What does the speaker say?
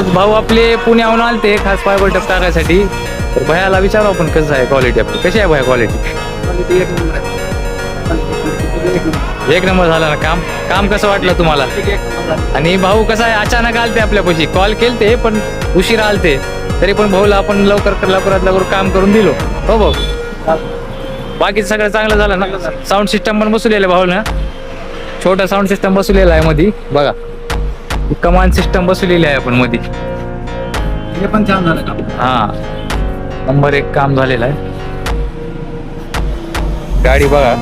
भाऊ आपले पुण्याहून आलते खास फायबर टप टाकायसाठी. तर भयाला विचारू आपण कसं आहे क्वालिटी आपली, कशी आहे भया क्वालिटी? एक नंबर झाला ना. काम काम कसं वाटलं तुम्हाला? आणि भाऊ कसं आहे, अचानक आलते आपल्यापाशी, कॉल केलते पण उशीर आलते, तरी पण भाऊला आपण लवकरात लवकर काम करून दिलो. हो भाऊ, बाकी सगळं चांगलं झालं ना. साऊंड सिस्टम पण बसवलेलं भाऊ ना, छोटा साऊंड सिस्टम बसवलेला आहे मध्ये बघा. कमांड सिस्टम बसवलेली आहे आपण मध्ये. हे पण छान झालं काम. हा, नंबर 1 काम झालेलं आहे. गाडी बघा